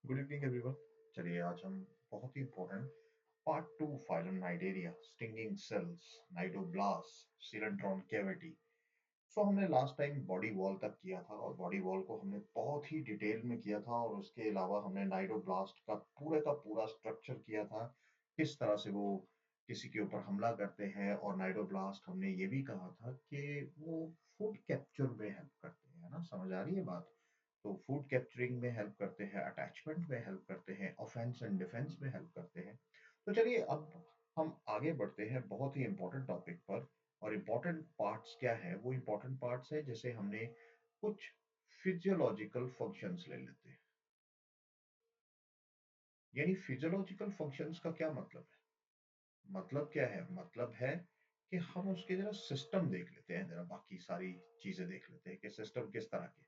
Good evening everyone. चलिए आज हम बहुत ही important part two phylum Cnidaria, stinging cells, cnidoblast, coelenteron cavity. So हमने लास्ट टाइम बॉडी वॉल तक किया था और बॉडी वॉल को हमने बहुत ही डिटेल में किया था और उसके अलावा हमने नाइडोब्लास्ट का पूरा स्ट्रक्चर किया था, किस तरह से वो किसी के ऊपर हमला करते हैं। और नाइडोब्लास्ट हमने ये भी कहा था कि वो फूड कैप्चर में हेल्प करते हैं, है ना? समझ आ रही है बात? तो फूड कैप्चरिंग में हेल्प करते हैं, अटैचमेंट में हेल्प करते हैं, ऑफेंस एंड डिफेंस में हेल्प करते हैं। तो चलिए अब हम आगे बढ़ते हैं बहुत ही इंपॉर्टेंट टॉपिक पर। और इम्पोर्टेंट पार्ट्स क्या है? वो इम्पोर्टेंट पार्ट्स है जैसे हमने कुछ फिजियोलॉजिकल फंक्शंस ले लेते हैं। यानी फिजियोलॉजिकल फंक्शंस का क्या मतलब है? मतलब क्या है? मतलब है कि हम उसके जरा सिस्टम देख लेते हैं, जरा बाकी सारी चीजें देख लेते हैं कि सिस्टम किस तरह के हैं।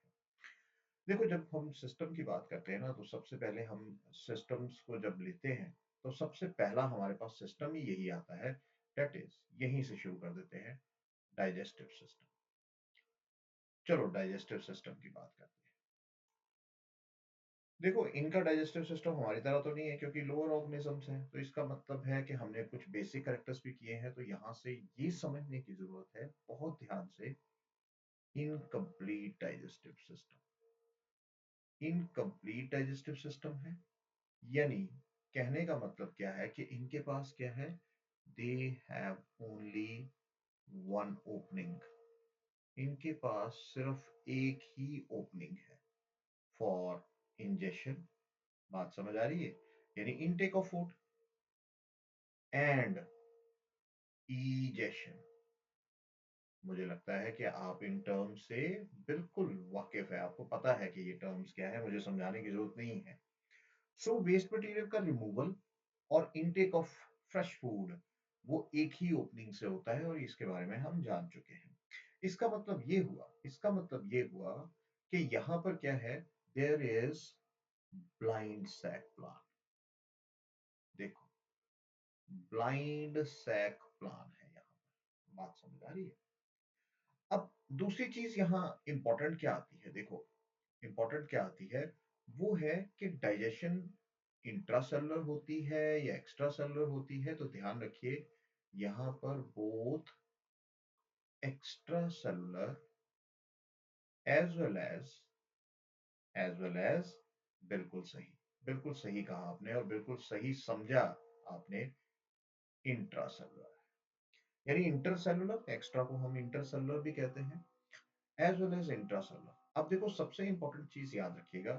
देखो, जब हम सिस्टम की बात करते हैं ना, तो सबसे पहले हम सिस्टम्स को जब लेते हैं तो सबसे पहला हमारे पास सिस्टम ही यही आता है। दैट इज, यहीं से शुरू कर देते हैं, डाइजेस्टिव सिस्टम। चलो डाइजेस्टिव सिस्टम की बात करते हैं। देखो, इनका डाइजेस्टिव सिस्टम हमारी तरह तो नहीं है क्योंकि लोअर ऑर्गेनिजम्स हैं, तो इसका मतलब है कि हमने कुछ बेसिक करेक्टर्स भी किए हैं। तो यहाँ से ये समझने की जरूरत है बहुत ध्यान से, incomplete digestive system. Incomplete digestive system है, यानी कहने का मतलब क्या है कि इनके पास क्या है? They have only one opening. इनके पास सिर्फ एक ही ओपनिंग है फॉर इंजेशन। बात समझ आ रही है? यानी intake of food and egestion. मुझे लगता है कि आप इन टर्म्स से बिल्कुल वाकिफ है, आपको पता है कि ये टर्म्स क्या है, मुझे समझाने की जरूरत नहीं है। सो वेस्ट मटेरियल का रिमूवल और इनटेक ऑफ फ्रेश फूड वो एक ही ओपनिंग से होता है और इसके बारे में हम जान चुके हैं। इसका मतलब ये हुआ कि यहाँ पर क्या है? There is blind sac plan. देखो, ब्लाइंड सैक प्लान है यहाँ पर। बात समझ आ रही है? अब दूसरी चीज यहाँ इंपॉर्टेंट क्या आती है? देखो, इंपॉर्टेंट क्या आती है? वो है कि डाइजेशन इंट्रासेलुलर होती है या एक्स्ट्रा सेलुलर होती है। तो ध्यान रखिए, यहाँ पर both extracellular as well as बिल्कुल सही, बिल्कुल सही कहा आपने और बिल्कुल सही समझा आपने। इंट्रासेलुलर यानी इंटरसेलुलर, एक्स्ट्रा को हम इंटरसेलुलर भी कहते हैं, एज वेल एज इंट्रासेलुलर। अब देखो, सबसे इंपॉर्टेंट चीज याद रखिएगा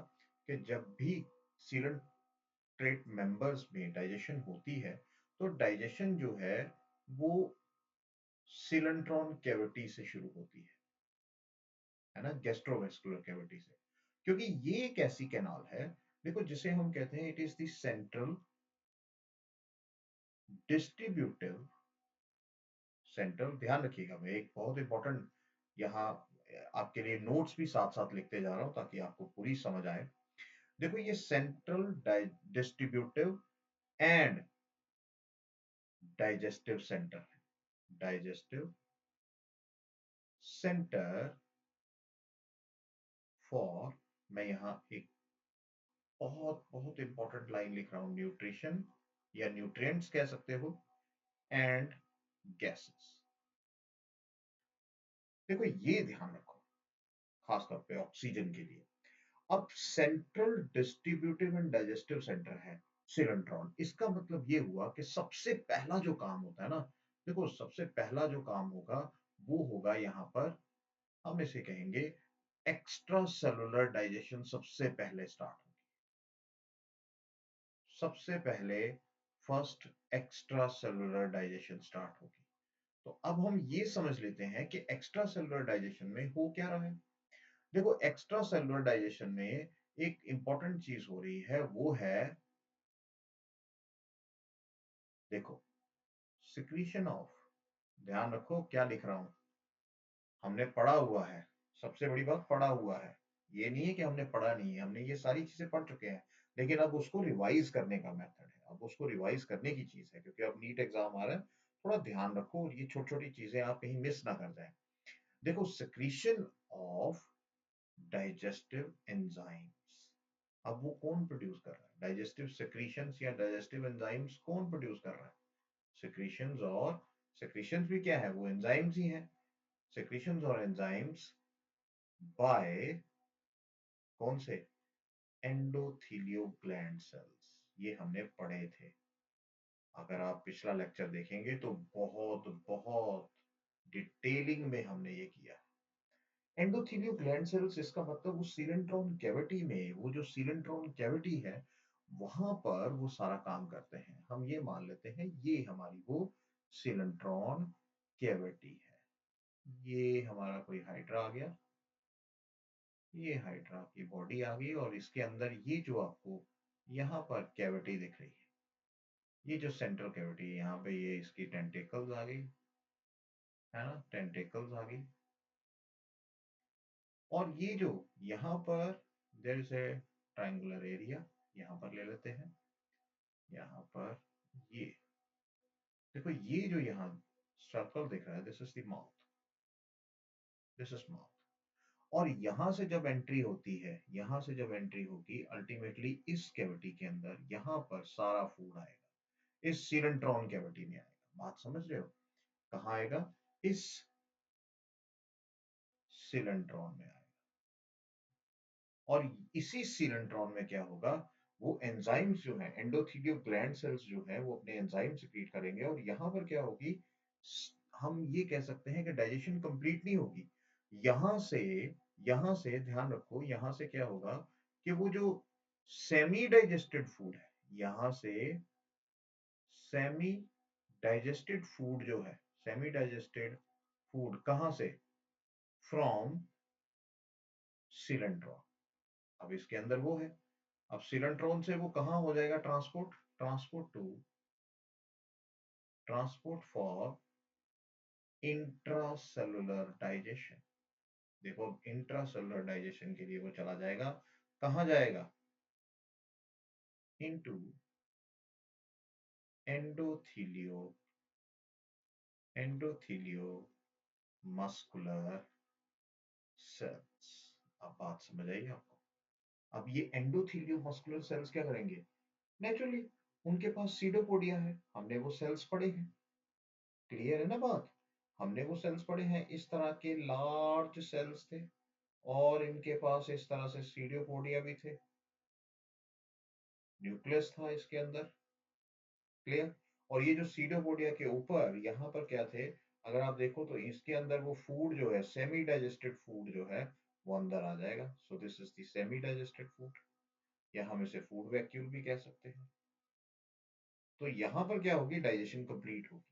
कि जब भी सीलेंट्रेट मेंबर्स में डाइजेशन होती है तो डाइजेशन जो है वो सीलेंट्रॉन कैविटी से शुरू होती है ना, गैस्ट्रोवेस्कुलर कैविटी से। क्योंकि ये एक ऐसी कैनाल है, देखो, जिसे हम कहते हैं it is the central distributive. Central, ध्यान रखिएगा, मैं एक बहुत इंपॉर्टेंट यहाँ आपके लिए नोट्स भी साथ साथ लिखते जा रहा हूं ताकि आपको पूरी समझ आए। देखो, ये central distributive and digestive centre है। डाइजेस्टिव सेंटर फॉर, मैं यहाँ एक बहुत बहुत इंपॉर्टेंट लाइन लिख रहा हूं, न्यूट्रिशन या न्यूट्रिएंट्स कह सकते हो, एंड गैसेस। देखो, ये ध्यान रखो, खासतौर पे ऑक्सीजन के लिए। अब central distributive and digestive centre है सिलेंट्रॉन। इसका मतलब ये हुआ कि सबसे पहला जो काम होता है ना, देखो, सबसे पहला जो काम होगा वो होगा यहाँ पर, हम इसे कहेंगे एक्स्ट्रा सेलुलर डाइजेशन। सबसे पहले स्टार्ट होगी, सबसे पहले first extra cellular digestion start होगी। तो अब हम ये समझ लेते हैं कि एक्स्ट्रा सेलुलर डाइजेशन में हो क्या रहा है। देखो, एक्स्ट्रा सेलुलर डाइजेशन में एक इंपॉर्टेंट चीज हो रही है, वो है, देखो, सिक्रीशन ऑफ, ध्यान रखो क्या लिख रहा हूं, हमने पढ़ा हुआ है। सबसे बड़ी बात, पढ़ा हुआ है। ये नहीं है कि हमने पढ़ा नहीं है, हमने ये सारी चीजें पढ़ चुके हैं। लेकिन अब उसको रिवाइज करने का मेथड है, अब उसको रिवाइज करने की चीज है क्योंकि अब नीट एग्जाम आ रहा है। थोड़ा ध्यान रखो और ये छोटी छोटी चीजें आप कहीं मिस ना कर जाए। देखो, सिक्रीशन ऑफ डाइजेस्टिव एंजाइम्स। अब वो कौन प्रोड्यूस कर रहा है? डाइजेस्टिव सेक्रीशंस या डाइजेस्टिव एंजाइम्स कौन प्रोड्यूस कर रहा है? सेक्रीशंस, और सेक्रीशंस भी क्या है? वो एंजाइम्स ही हैं। सेक्रीशंस और एंजाइम्स बाय कौन से? एंडोथीलियो ग्लैंड सेल्स। ये हमने पढ़े थे। अगर आप पिछला लेक्चर देखेंगे तो बहुत बहुत डिटेलिंग में हमने ये किया। एंडोथेलियो ग्लैंड सेल्स, इसका मतलब वो सीलेंट्रॉन कैविटी में, वो जो सीलेंट्रॉन कैविटी है वहां पर वो सारा काम करते हैं। हम ये मान लेते हैं ये हमारी वो सीलेंट्रॉन कैविटी है। ये हमारा कोई हाइड्रा आ गया, ये हाइड्रा की बॉडी आ गई, और इसके अंदर ये जो आपको यहाँ पर कैविटी दिख रही है, ये जो सेंट्रल कैविटी है, यहाँ पे ये इसकी टेंटिकल्स आ गई, है ना, टेंटिकल्स आ गई। और ये जो यहाँ पर there is a triangular area, यहाँ पर ले लेते हैं, यहाँ पर ये देखो, ये जो यहाँ सर्कल दिख रहा है, this is the mouth, this is mouth. और यहाँ से जब एंट्री होती है, यहाँ से जब एंट्री होगी अल्टीमेटली इस कैविटी के अंदर, यहाँ पर सारा फूड आएगा, इस सीलेंट्रॉन कैविटी में आएगा। बात समझ रहे हो? कहाँ आएगा? इस सीलेंट्रॉन में आएगा। और इसी सीलेंट्रॉन में क्या होगा? वो एंजाइम्स जो है, एंडोथेलियो ग्लैंड सेल्स जो है, वो अपने एंजाइम सिक्रीट करेंगे, और यहाँ पर क्या होगी? हम ये कह सकते हैं कि डाइजेशन कंप्लीट नहीं होगी। यहाँ से, यहाँ से ध्यान रखो, यहाँ से क्या होगा कि वो जो सेमी डाइजेस्टेड फूड है, यहाँ से सेमी डाइजेस्टेड फूड जो है, सेमी डाइजेस्टेड फूड कहाँ से? फ्रॉम सीलेंट्रॉन। अब इसके अंदर वो है, अब सिलेंट्रॉन से वो कहाँ हो जाएगा transport? Transport for intracellular digestion. देखो, अब इंट्रासेलुलर डाइजेशन के लिए वो चला जाएगा, कहाँ जाएगा? Into endothelio, endothelio muscular cells. अब बात समझ आई आपको? अब ये एंडोथीलियो मस्कुलर सेल्स क्या करेंगे? नेचुरली उनके पास सीडोपोडिया है, हमने वो सेल्स पढ़े हैं, क्लियर है ना बात? हमने वो सेल्स पढ़े हैं, इस तरह के लार्ज सेल्स थे, और इनके पास इस तरह से सीडियोपोडिया भी थे, न्यूक्लियस था इसके अंदर, क्लियर? और ये जो सीडियोपोडिया के ऊपर यहाँ पर क्या थे? अगर आप देखो तो इसके अंदर वो फूड जो है, सेमी डाइजेस्टेड फूड जो है, वो अंदर आ जाएगा। So this is the semi digested food, या हम इसे फूड वैक्यूल भी कह सकते हैं। तो यहाँ पर क्या होगी? डाइजेशन कंप्लीट होगी,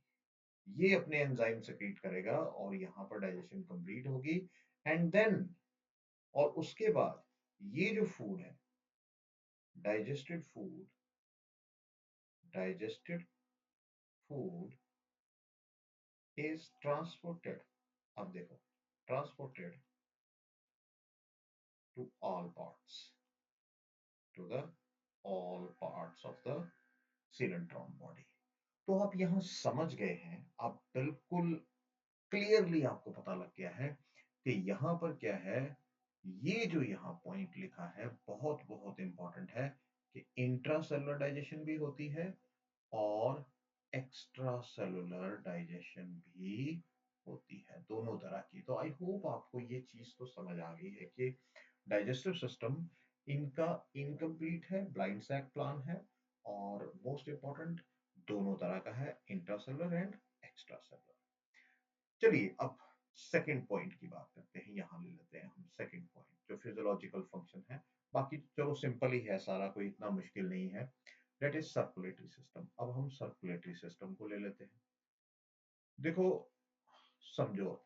ये अपने एंजाइम सेक्रेट करेगा, और यहाँ पर डाइजेशन कंप्लीट होगी। एंड देन, और उसके बाद ये जो फूड है, digested food, digested food is transported, अब देखो, transported to all parts, to the all parts of the coelenteron body. तो आप यहाँ समझ गए हैं, आप बिल्कुल क्लियरली आपको पता लग गया है कि यहाँ पर क्या है। ये जो यहाँ पॉइंट लिखा है बहुत बहुत इंपॉर्टेंट है, कि इंट्रासेलुलर डाइजेशन भी होती है और एक्स्ट्रा सेलुलर डाइजेशन भी होती है, दोनों तरह की। तो आई होप आपको ये चीज तो समझ आ गई है कि डाइजेस्टिव सिस्टम इनका इनकम्प्लीट है, ब्लाइंड सैक प्लान है, और मोस्ट इंपॉर्टेंट दोनों तरह का है, इंट्रासेलुलर एंड एक्स्ट्रा सेलुलर। चलिए अब सेकंड पॉइंट की बात करते हैं, यहां ले लेते हैं हम सेकंड पॉइंट, जो फिजियोलॉजिकल फंक्शन है। बाकी चलो सिंपल ही है सारा, कोई इतना मुश्किल नहीं है। That is circulatory system. अब हम सर्कुलेटरी सिस्टम को ले लेते हैं। देखो, समझो,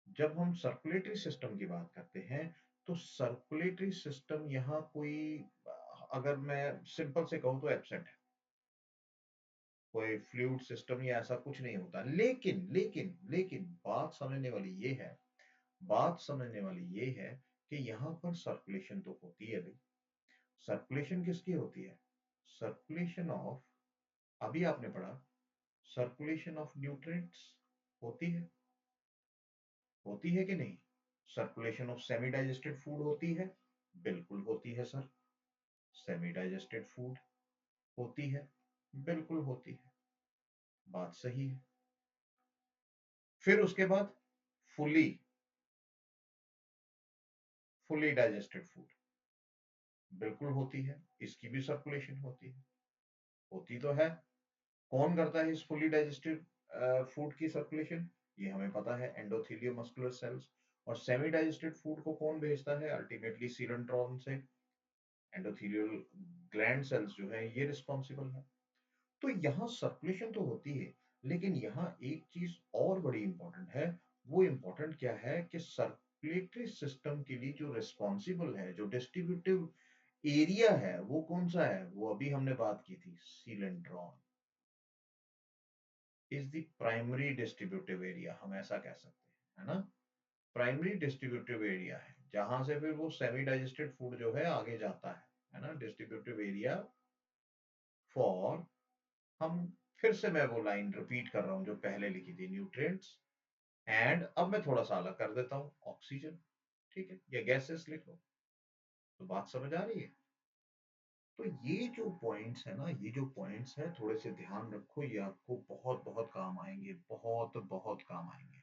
जब हम सर्कुलेटरी सिस्टम की बात करते हैं, तो सर्कुलेटरी सिस्टम यहाँ कोई, अगर मैं सिंपल से कहूँ तो एब्सेंट है, कोई फ्लूइड सिस्टम या ऐसा कुछ नहीं होता। लेकिन लेकिन लेकिन बात समझने वाली ये है, बात समझने वाली ये है कि यहाँ पर सर्कुलेशन तो होती है भाई। सर्कुलेशन किसकी होती है? सर्कुलेशन ऑफ, अभी आपने पढ़ा, सर्कुलेशन ऑफ न्यूट्रिएंट्स होती है, होती है कि नहीं? Circulation of semi digested food होती है, बिल्कुल होती है सर। सेमी डाइजेस्टेड फूड होती है, बिल्कुल होती है, बात सही है। फिर उसके बाद फुली फुली डाइजेस्टेड फूड बिल्कुल होती है, इसकी भी सर्कुलेशन होती है, होती तो है। कौन करता है इस फुली डाइजेस्टेड फूड की सर्कुलेशन? ये हमें पता है, एंडोथेलियो मस्कुलर सेल्स। और सेमी डाइजेस्टेड फूड को कौन भेजता है? अल्टीमेटली सीरेंट्रॉन से एंडोथेलियल ग्लैंड सेल्स जो है ये रिस्पॉन्सिबल है। तो यहाँ सर्कुलेशन तो होती है, लेकिन यहाँ एक चीज और बड़ी इंपॉर्टेंट है। वो इंपॉर्टेंट क्या है कि सर्कुलेटरी सिस्टम के लिए जो रिस्पॉन्सिबल है, जो डिस्ट्रीब्यूटिव एरिया है, वो कौन सा है? वो अभी हमने बात की थी, coelenteron is the primary distributive area, हम ऐसा कह सकते हैं, है ना। प्राइमरी डिस्ट्रीब्यूटिव एरिया है जहां से फिर वो सेमी डाइजेस्टेड फूड जो है आगे जाता है ना। डिस्ट्रीब्यूटिव एरिया फॉर, हम फिर से मैं वो लाइन रिपीट कर रहा हूं जो पहले लिखी थी, न्यूट्रिएंट्स एंड, अब मैं थोड़ा सा अलग कर देता हूं, ऑक्सीजन। ठीक है, या गैसेस लिख लो। तो बात समझ आ रही है? तो ये जो पॉइंट्स है ना, ये जो पॉइंट्स है, थोड़े से ध्यान रखो, ये आपको बहुत बहुत काम आएंगे, बहुत बहुत काम आएंगे।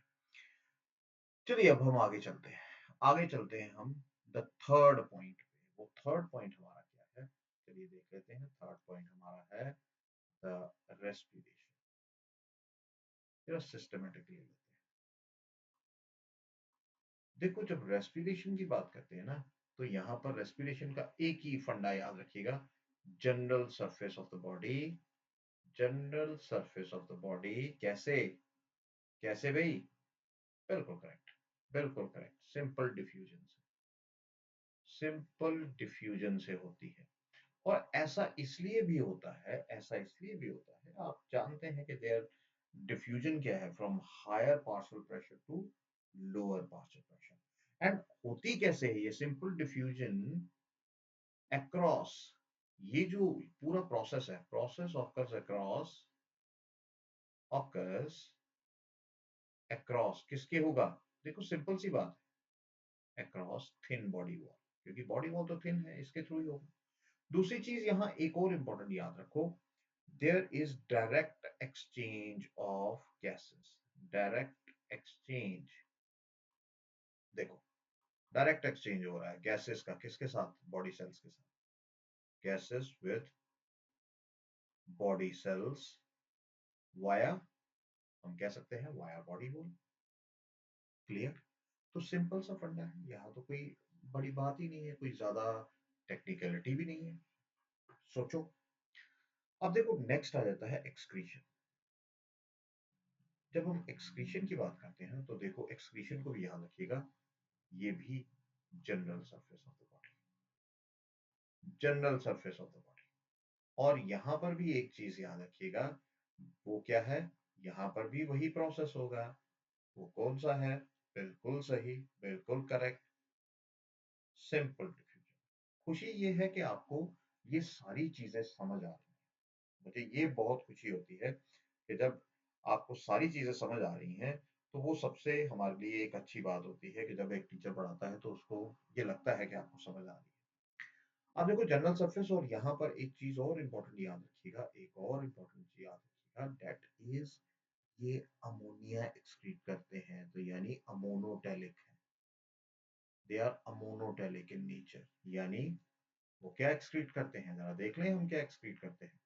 चलिए अब हम आगे चलते हैं, आगे चलते हैं हम द थर्ड पॉइंट पे। वो थर्ड पॉइंट हमारा क्या है? चलिए देख लेते हैं। थर्ड पॉइंट हमारा है द रेस्पिरेशन। जरा सिस्टमेटिकली लेते हैं। देखो, जब रेस्पिरेशन की बात करते हैं ना, तो यहाँ पर रेस्पिरेशन का एक ही फंडा याद रखिएगा, general surface of the body. General surface of the body कैसे? कैसे भाई? बिल्कुल करेक्ट, बिल्कुल करेक्ट, सिंपल डिफ्यूजन से। सिंपल डिफ्यूजन से होती है। और ऐसा इसलिए भी होता है, ऐसा इसलिए भी होता है, आप जानते हैं कि देयर डिफ्यूजन क्या है? From higher partial pressure to lower partial pressure. And होती कैसे है ये सिंपल डिफ्यूजन अक्रॉस? ये जो पूरा प्रोसेस है, process occurs across, occurs across किसके होगा? देखो सिंपल सी बात है, अक्रॉस थिन बॉडी वॉल, क्योंकि बॉडी वॉल तो थिन है, इसके थ्रू ही होगा। दूसरी चीज यहाँ एक और इंपॉर्टेंट याद रखो, there is direct exchange of gases, direct exchange। देखो, डायरेक्ट एक्सचेंज हो रहा है गैसेस का, किसके साथ? बॉडी सेल्स के साथ। Gases with body cells via, हम कह सकते हैं वाया बॉडी वॉल। क्लियर? तो सिंपल सा फंडा है, यहाँ तो कोई बड़ी बात ही नहीं है, कोई ज्यादा टेक्निकलिटी भी नहीं है। सोचो, अब देखो नेक्स्ट आ जाता है एक्सक्रीशन। जब हम एक्सक्रीशन की बात करते हैं तो देखो, एक्सक्रीशन को भी याद रखिएगा, ये भी general surface of the body, general surface of the body. और यहां पर भी एक चीज याद रखिएगा, वो क्या है? यहां पर भी वही प्रोसेस होगा। वो कौन सा है? बिल्कुल सही, बिल्कुल करेक्ट, सिंपल डिफ्यूजन। खुशी ये है कि आपको ये सारी चीजें समझ आ रही हैं। मुझे ये बहुत खुशी होती है कि जब आपको सारी चीजें समझ आ रही हैं, तो वो सबसे हमारे लिए एक अच्छी बात होती है कि जब एक टीचर पढ़ाता है तो उसको ये लगता है कि आपको समझ आ रही है। अब देखो जनरल सरफेस, और यहाँ पर एक चीज और इम्पोर्टेंट याद रखिएगा, एक और इम्पोर्टेंट चीज याद रखिएगा, दैट इज ये अमोनिया एक्सक्रीट करते हैं, तो यानी अमोनोटेलिक है। They are ammonotelic in nature, यानी वो क्या एक्सक्रीट करते हैं? जरा देख लें हम क्या एक्सक्रीट करते हैं।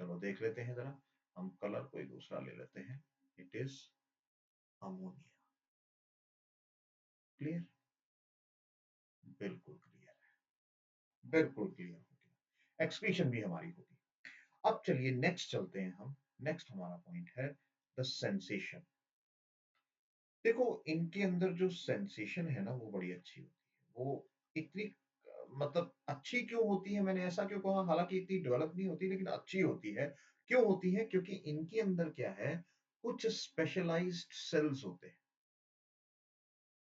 चलो देख लेते हैं जरा, हम कलर कोई दूसरा ले लेते हैं। It is ammonia. क्लियर? बिल्कुल क्लियर है, बिल्कुल क्लियर हो गया। एक्सक्रीशन भी हमारी होगी। अब चलिए नेक्स्ट चलते हैं हम। नेक्स्ट हमारा पॉइंट है द सेंसेशन। देखो, इनके अंदर जो सेंसेशन है ना, वो बड़ी अच्छी होती है। वो इतनी मतलब अच्छी क्यों होती है, मैंने ऐसा क्यों कहा? हालांकि इतनी डेवलप नहीं होती, लेकिन अच्छी होती है। क्यों होती है? क्योंकि इनके अंदर क्या है, कुछ स्पेशलाइज्ड सेल्स होते हैं।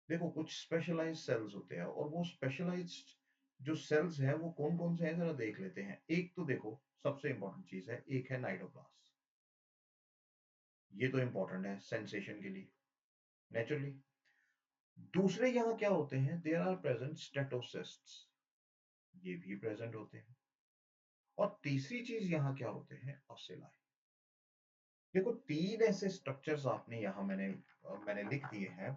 देखो, कुछ स्पेशलाइज्ड सेल्स होते हैं, और वो स्पेशलाइज्ड जो सेल्स हैं वो कौन कौन से हैं जरा देख लेते हैं। एक तो देखो, सबसे इंपॉर्टेंट चीज है, एक है नाइडोप्लास्ट। ये तो इंपॉर्टेंट है सेंसेशन के लिए, नेचुरली। दूसरे यहाँ क्या होते हैं? There are present statocysts. ये भी प्रेजेंट होते हैं। और तीसरी चीज यहाँ क्या होते हैं, ऑसिलाई। देखो तीन ऐसे स्ट्रक्चर्स आपने यहाँ मैंने लिख दिए हैं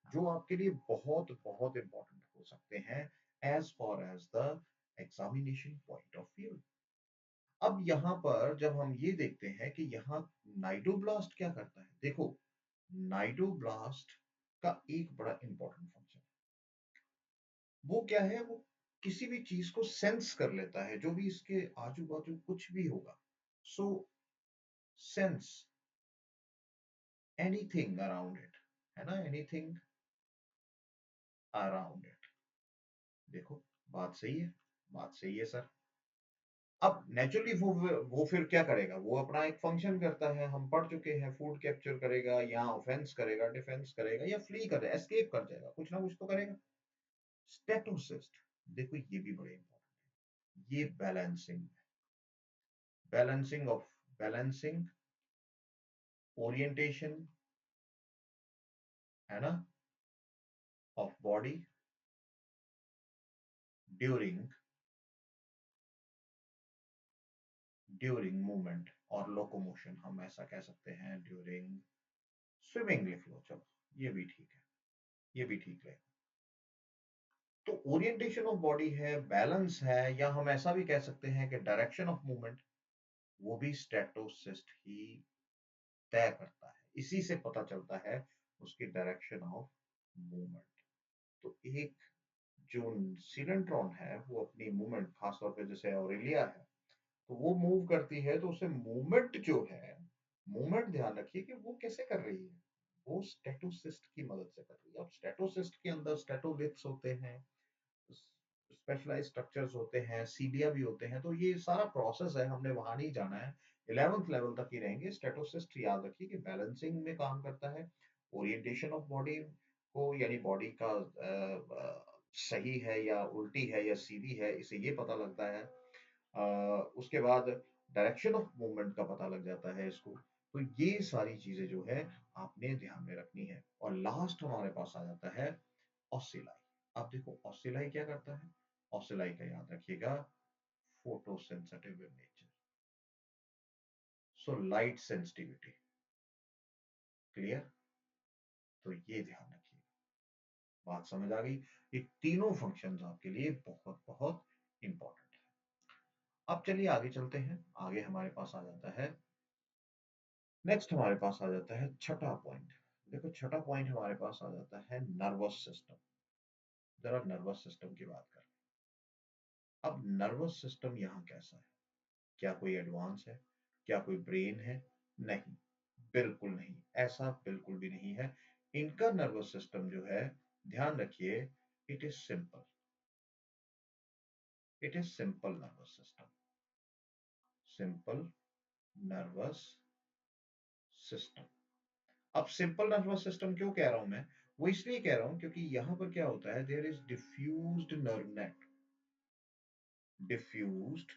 जो आपके लिए बहुत बहुत इंपॉर्टेंट हो सकते हैं as far as the examination point of view. अब यहाँ पर जब हम ये देखते हैं कि यहाँ नाइडोब्लास्ट क्या करता है, देखो नाइडोब्लास्ट का एक बड़ा इंपॉर्टेंट फंक्शन, वो क्या है, वो किसी भी चीज को सेंस कर लेता है, जो भी इसके आजू बाजू कुछ भी होगा। सो सेंस एनीथिंग अराउंड इट, है ना, एनीथिंग अराउंड इट। देखो बात सही है, बात सही है सर। अब नेचुरली वो फिर क्या करेगा, वो अपना एक फंक्शन करता है, हम पढ़ चुके हैं, फूड कैप्चर करेगा या ऑफेंस करेगा, डिफेंस करेगा या फ्ली करेगा, एस्केप कर जाएगा, कुछ ना कुछ तो करेगा। स्टेटोसिस्ट, देखो ये भी बड़े इंपॉर्टेंट है, ये बैलेंसिंग ऑफ बैलेंसिंग ओरिएंटेशन, है ना, of body during during movement और लोकोमोशन, हम ऐसा कह सकते हैं ड्यूरिंग स्विमिंग, लिख लो, चलो ये भी ठीक है, ये भी ठीक है। तो ओरिएंटेशन ऑफ बॉडी है, बैलेंस है, या हम ऐसा भी कह सकते हैं कि डायरेक्शन ऑफ मूवमेंट, वो भी स्टैटोसिस्ट ही तय करता है, इसी से पता चलता है उसकी डायरेक्शन ऑफ मूवमेंट। तो एक जो सिलेंट्रॉन है वो अपनी मूवमेंट, खासतौर पे जैसे ऑरेलिया है, तो वो मूव करती है, तो उसे मूवमेंट जो है, मूवमेंट ध्यान रखिए कि वो कैसे कर रही है, वो स्टेटोसिस्ट की मदद से कर रही है। अब स्टेटोसिस्ट के अंदर स्टेटोलिथ्स होते हैं, स्पेशलाइज स्ट्रक्चर्स होते हैं, सीडिया भी होते हैं, तो ये सारा प्रोसेस है, हमने वहां नहीं जाना है, 11th लेवल तक ही रहेंगे। स्टेटोसिस्ट याद रखिए कि बैलेंसिंग में काम करता है, ओरिएंटेशन ऑफ बॉडी को, यानी बॉडी का सही है या उल्टी है या सीधी है, इसे ये पता लगता है। उसके बाद डायरेक्शन ऑफ मूवमेंट का पता लग जाता है इसको। तो ये सारी चीजें जो है आपने ध्यान में रखनी है। और लास्ट हमारे पास आ जाता है ऑसिलाई। अब देखो ऑसिलाई क्या करता है, ऑसिलाई का याद रखिएगा, photo sensitive in nature, so light sensitivity, clear. तो ये ध्यान रखिए, बात समझ आ गई। ये तीनों फंक्शंस आपके लिए बहुत बहुत इंपॉर्टेंट है। अब चलिए आगे चलते हैं, आगे हमारे पास आ जाता है, नेक्स्ट हमारे पास आ जाता है छठा पॉइंट। देखो छठा पॉइंट हमारे पास आ जाता है नर्वस सिस्टम। जरा नर्वस सिस्टम की बात करें। अब नर्वस सिस्टम यहाँ कैसा है, क्या कोई एडवांस है, क्या कोई ब्रेन है, नहीं, बिल्कुल नहीं, ऐसा बिल्कुल भी नहीं है। इनका नर्वस सिस्टम जो है, ध्यान रखिए, it is simple, it is simple nervous system, simple nervous system. अब सिंपल नर्वस सिस्टम क्यों कह रहा हूं मैं, वो इसलिए कह रहा हूं क्योंकि यहां पर क्या होता है, there is diffused nerve net, diffused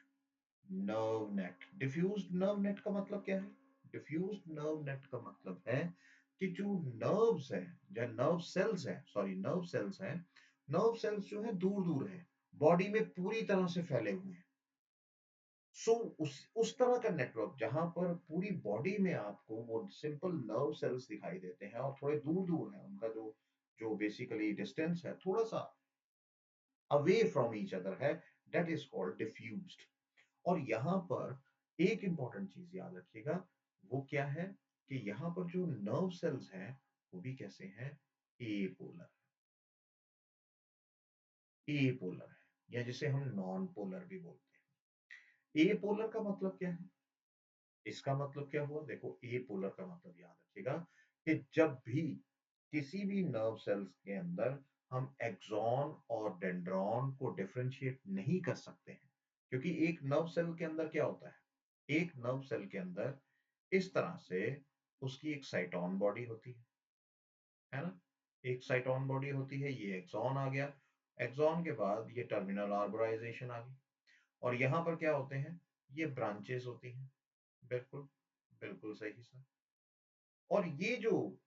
nerve net. Diffused nerve net का मतलब क्या है, डिफ्यूज्ड नर्व नेट का मतलब है कि जो नर्व्स है या नर्व सेल्स है, सॉरी नर्व सेल्स है, नर्व सेल्स जो है दूर दूर है, बॉडी में पूरी तरह से फैले हुए हैं। सो उस तरह का नेटवर्क जहां पर पूरी बॉडी में आपको वो सिंपल नर्व सेल्स दिखाई देते हैं और थोड़े दूर दूर है उनका जो जो बेसिकली डिस्टेंस है थोड़ा सा अवे फ्रॉम ईच अदर है, दैट इज कॉल्ड डिफ्यूज्ड। और यहाँ पर एक इंपॉर्टेंट चीज याद रखिएगा, वो क्या है कि यहाँ पर जो नर्व सेल्स हैं वो भी कैसे हैं, ए पोलर, ए पोलर है, या जिसे हम नॉन पोलर भी बोलते हैं। ए पोलर का मतलब क्या है, इसका मतलब क्या हुआ, देखो ए पोलर का मतलब याद रखिएगा कि जब भी किसी भी नर्व सेल्स के अंदर हम एक्सॉन और डेंड्रॉन को डिफरेंशिएट नहीं कर सकते हैं, क्योंकि एक नर्व सेल के अंदर क्या होता है, एक नर्व सेल के अंदर इस तरह से उसकी एक साइटोन बॉडी होती है ना, एक साइटोन बॉडी होती है, ये एक्सॉन आ गया, एक्सॉन के बाद ये टर्मिनल आर्बोराइजेशन आ गई, और यहाँ पर क्या होते हैं, ये ब्रांचेस होती हैं, बिल्कुल, बिल्कुल सही सर। और ये जो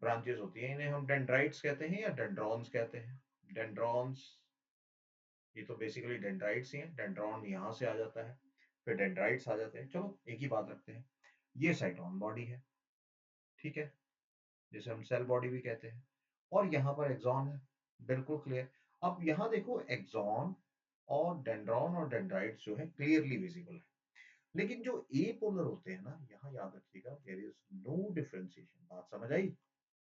ब्रांचेस होती हैं इन्हें हम डेंड्राइट्स कहते हैं या डेंड्रॉन्स कहते हैं, डेंड्रॉन्स, ये तो बेसिकली डेंड्राइट्स ही हैं। डेंड्रॉन यहाँ से आ जाता है, फिर डेंड्राइट्स आ जाते हैं। चलो एक ही बात रखते हैं, ये साइटोन बॉडी है, ठीक है, जिसे हम सेल बॉडी भी कहते हैं। और यहाँ पर एक्सॉन है, बिल्कुल क्लियर। अब यहाँ देखो, एक्सॉन और डेंड्रॉन और डेंड्राइट्स जो है क्लियरली विजिबल है, लेकिन जो ए पोलर होते हैं ना, यहाँ याद रखिएगा, देयर इज नो डिफरेंशिएशन। बात समझ आई?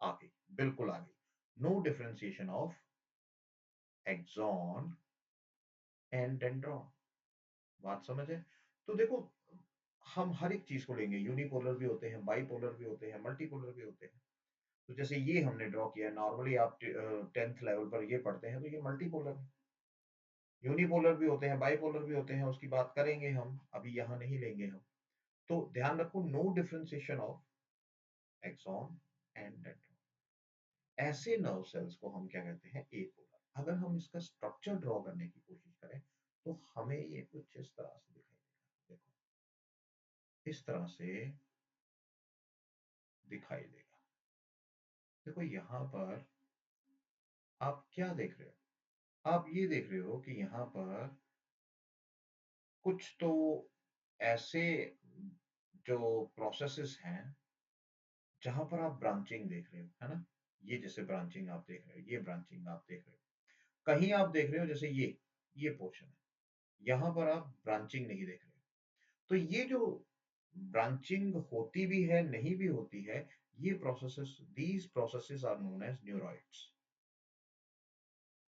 आ गई, बिल्कुल आ गई। No differentiation of axon and dendron. बात समझ है? तो देखो, हम हर एक चीज को लेंगे, यूनिपोलर भी होते हैं, बाईपोलर भी होते हैं, मल्टीपोलर भी होते हैं। तो जैसे ये हमने ड्रॉ किया है, नॉर्मली आप 10th लेवल पर ये पढ़ते हैं, तो ये मल्टीपोलर है। यूनिपोलर भी होते हैं, बाईपोलर भी होते हैं, उसकी बात करेंगे हम, अभी यहाँ नहीं लेंगे हम। तो ध्यान रखो, no differentiation of axon and dendron. ऐसे नर्व सेल्स को हम क्या कहते हैं? एपोलर। अगर हम इसका स्ट्रक्चर ड्रॉ करने की कोशिश करें, तो हमें ये कुछ इस तरह से दिखाई देगा। देखो, इस तरह से दिखाई देगा। देखो यहाँ पर आप क्या देख रहे हो? आप ये देख रहे हो कि यहाँ पर कुछ तो ऐसे जो प्रोसेसेस हैं, जहां पर आप ब्रांचिंग देख रहे हो, है ना? ये जैसे ब्रांचिंग आप देख रहे हो, ये ब्रांचिंग आप देख रहे हो। कहीं आप देख रहे हो जैसे ये पोर्शन है, यहाँ पर आप ब्रांचिंग नहीं देख रहे हो। तो ये जो ब्रांचिंग होती भी है, नहीं भी होती है, ये processes, these processes are known as neuroids.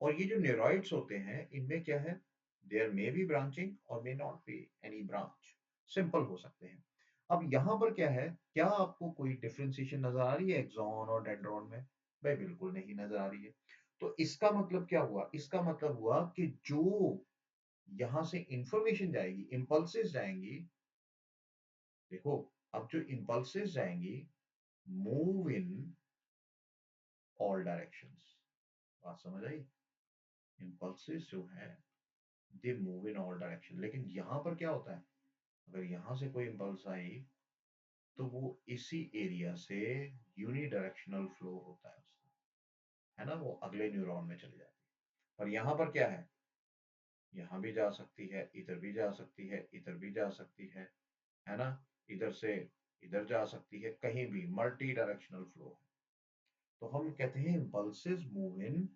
और ये जो न्यूरॉइड्स होते हैं, इनमें क्या है? देयर मे बी ब्रांचिंग और may not be any branch. Simple हो सकते हैं। अब यहाँ पर क्या है? क्या आपको कोई डिफरेंशिएशन नजर आ रही है एक्सॉन और डेंड्रॉन में? भाई बिल्कुल नहीं नजर आ रही है। तो इसका मतलब क्या हुआ? इसका मतलब हुआ कि जो यहाँ से इंफॉर्मेशन जाएगी, इंपल्सेस जाएंगी, देखो, अब जो इंपल्सेस जाएंगी, मूव इन ऑल डायरेक्शंस। बात समझ आई? इंपल्सेस जो है, they move in all direction. लेकिन यहाँ पर क्या होता है? अगर यहाँ से कोई इम्पल्स आई, तो वो इसी एरिया से यूनिडायरेक्शनल फ्लो होता है उसका, है ना? वो अगले न्यूरॉन में चली जाती है। और यहाँ पर क्या है? यहाँ भी जा सकती है, इधर भी जा सकती है, इधर भी जा सकती है ना? इधर से इधर जा सकती है, कहीं भी मल्टी डायरेक्शनल फ्लो है। तो हम कहते हैं impulses move in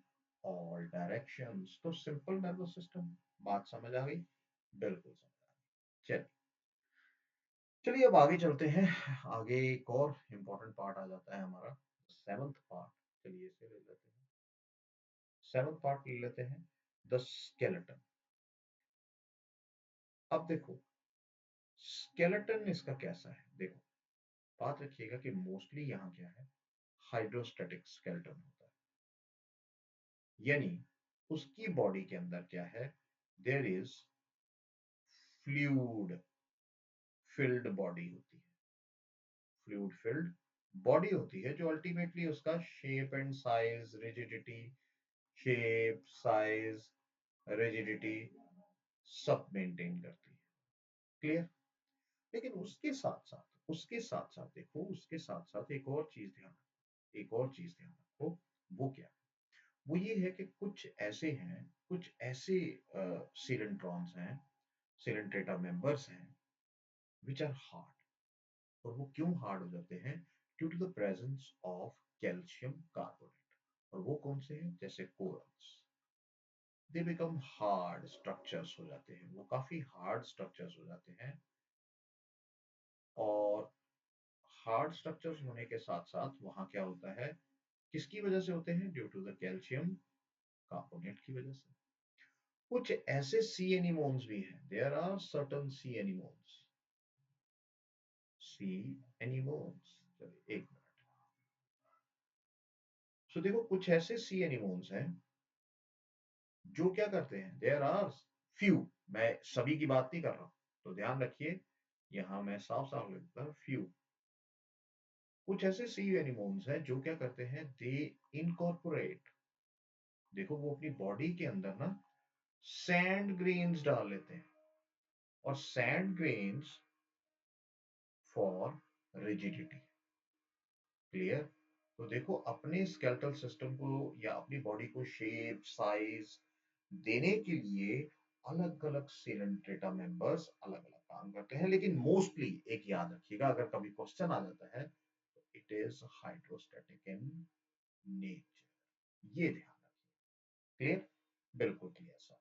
all directions. तो सिंपल नर्वस सिस्टम। बात समझ आ गई? बिल्कुल समझ आ गई। चलिए, चलिए अब आगे चलते हैं। आगे एक और इम्पोर्टेंट पार्ट आ जाता है हमारा, सेवंथ पार्ट। चलिए इसे ले लेते हैं, सेवंथ पार्ट ले लेते हैं, द स्केलेटन। अब देखो, स्केलेटन इसका कैसा है? देखो, बात रखिएगा कि मोस्टली यहाँ क्या है? हाइड्रोस्टैटिक स्केलेटन होता है, यानी उसकी बॉडी के अंदर क्या है? There is fluid filled body होती है। फ्लूइड फिल्ड बॉडी होती है, जो अल्टीमेटली उसका shape and size, rigidity, shape, size, rigidity सब मेंटेन करती है। क्लियर? लेकिन उसके साथ साथ देखो, उसके साथ साथ एक और चीज ध्यान रखो, एक और चीज ध्यान रखो। वो क्या? वो ये है कि कुछ ऐसे सीलेंट्रॉन्स हैं, सीलेंट्रेटा मेंबर्स हैं, विच आर हार्ड। और वो क्यों हार्ड हो जाते हैं? Due to the presence of calcium carbonate. और वो कौन से हैं? जैसे corals, they become hard structures हो जाते हैं, वो काफी हार्ड स्ट्रक्चर्स हो जाते हैं। और हार्ड स्ट्रक्चर्स होने के साथ साथ वहां क्या होता है? किसकी वजह से होते हैं? Due to the calcium carbonate की वजह से। कुछ ऐसे सी एनिमोन्स भी हैं, there are certain sea anemones, sea anemones. चलिए एक मिनट। सो देखो, कुछ ऐसे सी एनिमोन्स हैं जो क्या करते हैं? देयर आर फ्यू, मैं सभी की बात नहीं कर रहा हूं, तो ध्यान रखिए, यहां मैं साफ साफ लिखता हूं फ्यू। कुछ ऐसे सी एनिमोन्स हैं जो क्या करते हैं? दे इनकॉर्पोरेट, देखो वो अपनी बॉडी के अंदर ना सैंड ग्रेन्स डाल लेते हैं। और sand grains for rigidity. Clear? तो देखो, अपने स्केलेटल सिस्टम को या अपनी बॉडी को शेप, साइज, देने के लिए अलग अलग सीरेंट मेंबर्स अलग अलग काम करते हैं, लेकिन मोस्टली एक याद रखिएगा, अगर कभी क्वेश्चन आ जाता है, it is hydrostatic in nature, ये ध्यान रखिए। क्लियर? बिल्कुल क्लियर सर।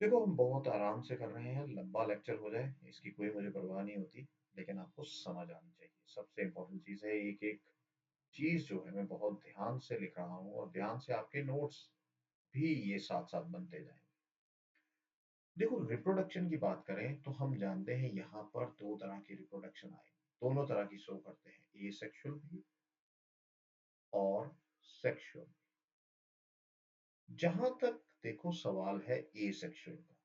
देखो हम बहुत आराम से कर रहे हैं, लंबा लेक्चर हो जाए इसकी कोई मुझे परवाह नहीं होती, लेकिन आपको समझ आनी चाहिए, सबसे इंपॉर्टेंट चीज है। एक एक चीज जो है मैं बहुत ध्यान से लिख रहा हूँ, और ध्यान से आपके नोट्स भी ये साथ साथ बनते जाएंगे। देखो रिप्रोडक्शन की बात करें तो हम जानते हैं यहाँ पर दो तरह की रिप्रोडक्शन आएगी, दोनों तरह की शो करते हैं, ए सेक्सुअल भी और सेक्सुअल। जहां तक देखो सवाल है ए सेक्सुअल का,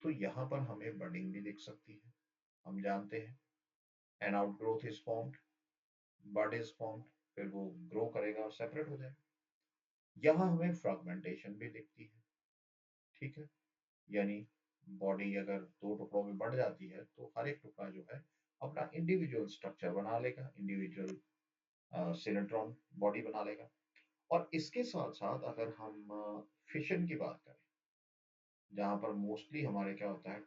तो यहाँ पर हमें बडिंग भी दिख सकती है। हम जानते हैं an outgrowth is formed, bud is formed, फिर वो ग्रो करेगा और सेपरेट हो जाएगा। यहाँ हमें फ्रैगमेंटेशन भी दिखती है, ठीक है, यानी बॉडी अगर दो टुकड़ों में बढ़ जाती है तो हर एक टुकड़ा जो है अपना इंडिविजुअल स्ट्रक्चर बना लेगा, इंडिविजुअल सिलेंट्रॉन बॉडी बना लेगा। और इसके साथ साथ अगर हम फिशन की बात करें, जहां पर मोस्टली हमारे क्या होता है,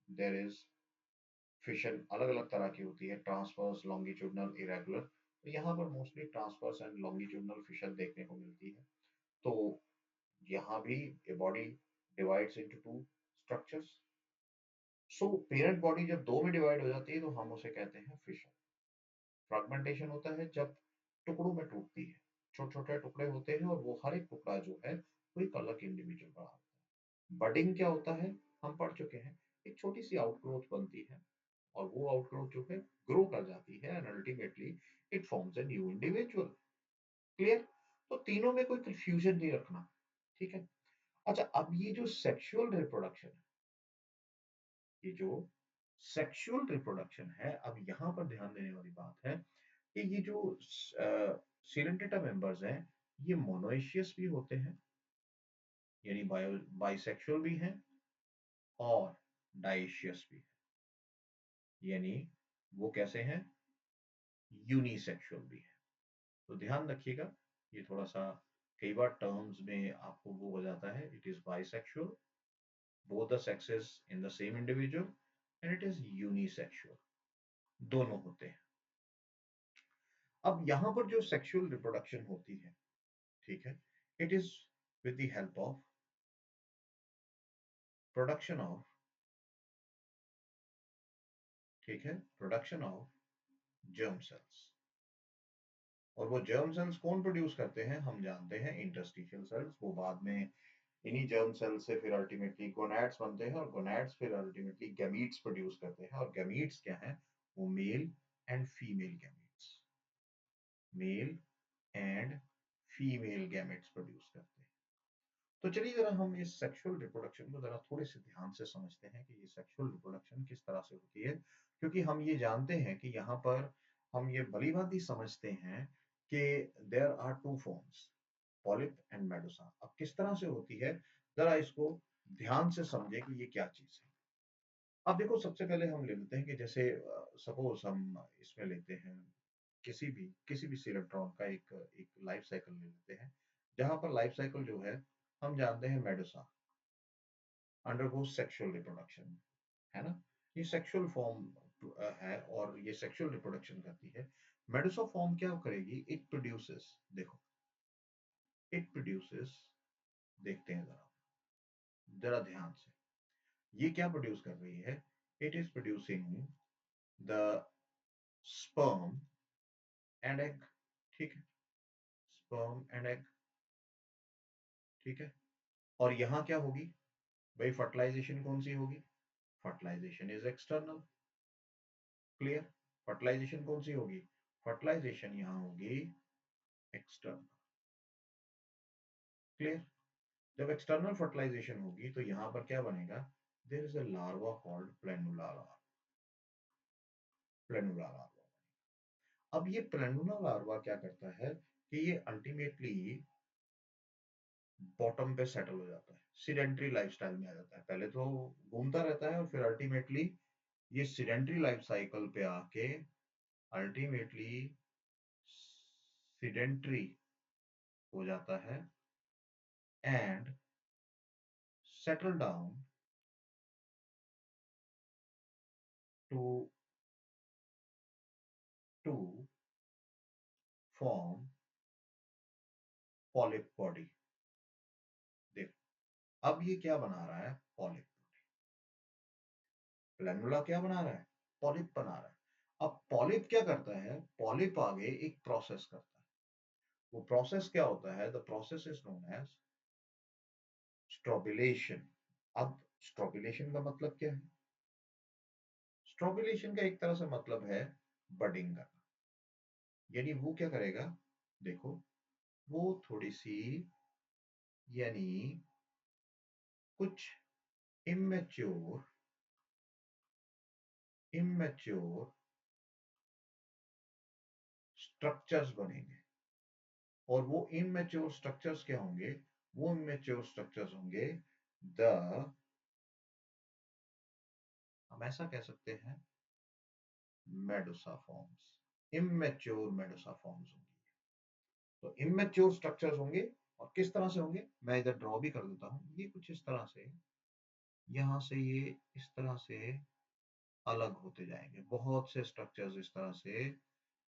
देयर इज फिशन अलग अलग तरह की होती है, ट्रांसवर्स, लॉन्गिट्यूडनल, इरेगुलर। तो यहाँ पर mostly transverse and longitudinal fission देखने को मिलती है। तो यहाँ भी a body divides into two structures. So parent body जब दो में डिवाइड हो जाती है तो हम उसे कहते हैं फिशन। फ्रैगमेंटेशन होता है जब टुकड़ों में टूटती है, छोटे छोटे टुकड़े होते हैं और वो हर एक टुकड़ा जो है वो एक अलग इंडिविजुअल बना होता है। बडिंग क्या होता है, हम पढ़ चुके हैं, एक छोटी सी आउटग्रोथ बनती है, और वो आउटग्रोथ जो है ग्रो कर जाती है and ultimately it forms a new individual. Clear? तो तीनों में कोई कंफ्यूजन नहीं रखना, ठीक है। अच्छा, अब ये जो सेक्सुअल रिप्रोडक्शन है, ये जो सेक्सुअल रिप्रोडक्शन है, अब यहाँ पर ध्यान देने वाली बात है कि ये जो सीरेंटेटा मेंबर्स हैं, ये मोनोइशियस भी होते हैं, यानी बायो बाइसेक्सुअल भी हैं, और डाइशियस भी है, यानी वो कैसे हैं, यूनिसेक्सुअल भी है। तो ध्यान रखिएगा, ये थोड़ा सा कई बार टर्म्स में आपको वो हो जाता है, it is bisexual, both the sexes in the same individual, and it is unisexual, दोनों होते हैं। अब यहां पर जो सेक्सुअल रिप्रोडक्शन होती है, ठीक है, it is with the help of production of, ठीक है, प्रोडक्शन ऑफ जर्म सेल्स। और वो जर्म सेल्स कौन प्रोड्यूस करते हैं, हम जानते हैं इंटरस्टिशियल सेल्स। वो बाद में इन्हीं जर्म सेल से फिर अल्टीमेटली गोनैड्स बनते हैं, और गोनैड्स फिर अल्टीमेटली गैमीट्स प्रोड्यूस करते हैं। और गैमीट्स क्या है, वो male and female gametes, male and female gametes produce करते हैं। तो चलिए जरा हम इस सेक्सुअल रिप्रोडक्शन को जरा थोड़े से ध्यान से समझते हैं कि ये सेक्सुअल रिप्रोडक्शन किस तरह से होती है। क्योंकि हम ये जानते हैं कि यहाँ पर हम ये भली भांति समझते हैं कि there are two forms, polyp and medusa. अब किस तरह से होती है, जरा इसको ध्यान से समझे कि ये क्या चीज है। अब देखो सबसे पहले हम ले लेते हैं कि जैसे सपोज हम इसमें लेते हैं किसी भी सिलेक्ट्रॉन का एक एक लाइफ साइकिल ले लेते हैं, जहां पर लाइफ साइकिल जो है हम जानते हैं मेडुसा अंडरगो सेक्सुअल रिप्रोडक्शन, है ना। ये सेक्सुअल फॉर्म है और ये सेक्सुअल रिप्रोडक्शन करती है। मेडुसा फॉर्म क्या करेगी, इट प्रोड्यूसेस, देखो इट प्रोड्यूसेस, देखते हैं जरा जरा ध्यान से, ये क्या प्रोड्यूस कर रही है, it is producing the sperm and egg, ठीक है, स्पर्म एंड एग, ठीक है। और यहाँ क्या होगी भाई, फर्टिलाइजेशन कौन सी होगी, fertilization is external. Clear? Fertilization कौन सी होगी, फर्टिलाइजेशन यहाँ होगी एक्सटर्नल। क्लियर? जब एक्सटर्नल फर्टिलाइजेशन होगी तो यहाँ पर क्या बनेगा, there is a larva called planula larva, planula larva. अब ये प्लेनुला लार्वा क्या करता है कि ये अल्टीमेटली बॉटम पे सेटल हो जाता है, सीडेंटरी लाइफस्टाइल में आ जाता है। पहले तो घूमता रहता है और फिर अल्टीमेटली ये सीडेंटरी लाइफ साइकिल पे आके अल्टीमेटली सीडेंटरी हो जाता है, and settle down to to form polyp body. देखो अब ये क्या बना रहा है, पॉलिप। प्लेनुला क्या बना रहा है, पॉलिप बना रहा है। अब पॉलिप क्या करता है, पॉलिप आगे एक प्रोसेस करता है। वो प्रोसेस क्या होता है, the process is known as strobilation. अब स्ट्रोबिलेशन का मतलब क्या है, स्ट्रोबिलेशन का एक तरह से मतलब है बडिंग करना। यानी वो क्या करेगा, देखो वो थोड़ी सी, यानी कुछ इमेच्योर इमेच्योर स्ट्रक्चर्स बनेंगे। और वो इमेच्योर स्ट्रक्चर्स क्या होंगे, वो इमेच्योर स्ट्रक्चर्स होंगे द, हम ऐसा कह सकते हैं, Medusa forms. Immature Medusa forms होंगी। तो इमेच्योर स्ट्रक्चर्स होंगे। और किस तरह से होंगे, मैं इधर ड्रॉ भी कर देता हूं, ये कुछ इस तरह से, यहां से ये इस तरह से अलग होते जाएंगे, बहुत से स्ट्रक्चर्स इस तरह से।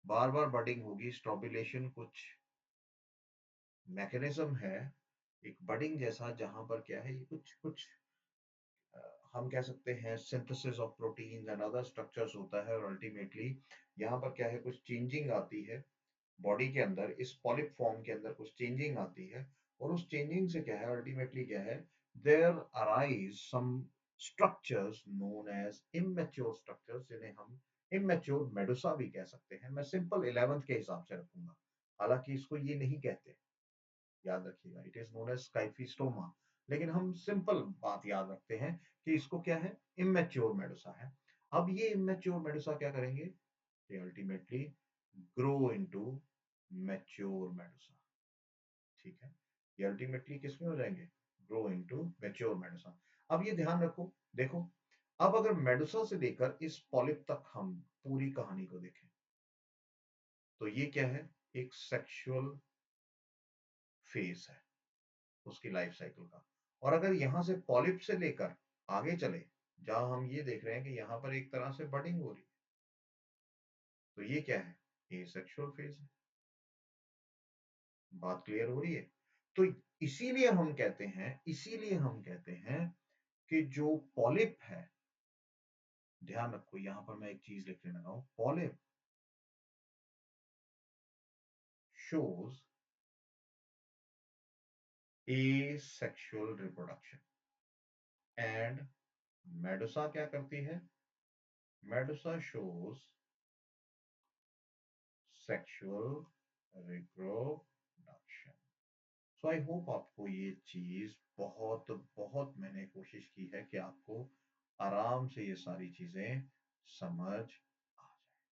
बार बार बडिंग होगी, स्ट्रोबिलेशन कुछ मैकेनिज्म है एक बडिंग जैसा, जहां पर क्या है, ये कुछ कुछ हम कह सकते हैं synthesis of protein and other structures होता है। और अल्टीमेटली यहाँ पर क्या है, कुछ चेंजिंग आती है बॉडी के अंदर, इस पॉलिप फॉर्म के अंदर कुछ चेंजिंग आती है। और उस चेंजिंग से क्या है, अल्टीमेटली क्या है, there arise some structures known as immature structures, जिन्हें हम इमेच्योर मेडुसा भी कह सकते हैं। मैं सिंपल 11th के हिसाब से रखूंगा, हालांकि इसको ये नहीं कहते, याद रखिएगा, it is known as scyphistoma. लेकिन हम सिंपल बात याद रखते हैं कि इसको क्या है, इमेच्योर मेडुसा है। अब ये इमेच्योर मेडुसा क्या करेंगे, ये ultimately grow into mature Medusa. ठीक है, ये अल्टीमेटली किसमें हो जाएंगे, ग्रो इनटू मैच्योर मेडुसा। अब ये ध्यान रखो, देखो अब अगर मेडुसा से लेकर इस पॉलिप तक हम पूरी कहानी को देखें, तो ये क्या है, एक सेक्सुअल फेज है उसकी लाइफ साइकिल का। और अगर यहां से पॉलिप से लेकर आगे चले, जहां हम ये देख रहे हैं कि यहां पर एक तरह से बडिंग हो रही है, तो ये क्या है, ये सेक्सुअल फेज है। बात क्लियर हो रही है। तो इसीलिए हम कहते हैं कि जो पॉलिप है, ध्यान रखो यहां पर मैं एक चीज लिखने लगा हूं, polyp shows A sexual reproduction. And Medusa क्या करती है, Medusa shows sexual reproduction. So I hope आपको ये चीज बहुत बहुत, मैंने कोशिश की है कि आपको आराम से ये सारी चीजें समझ आ जाए,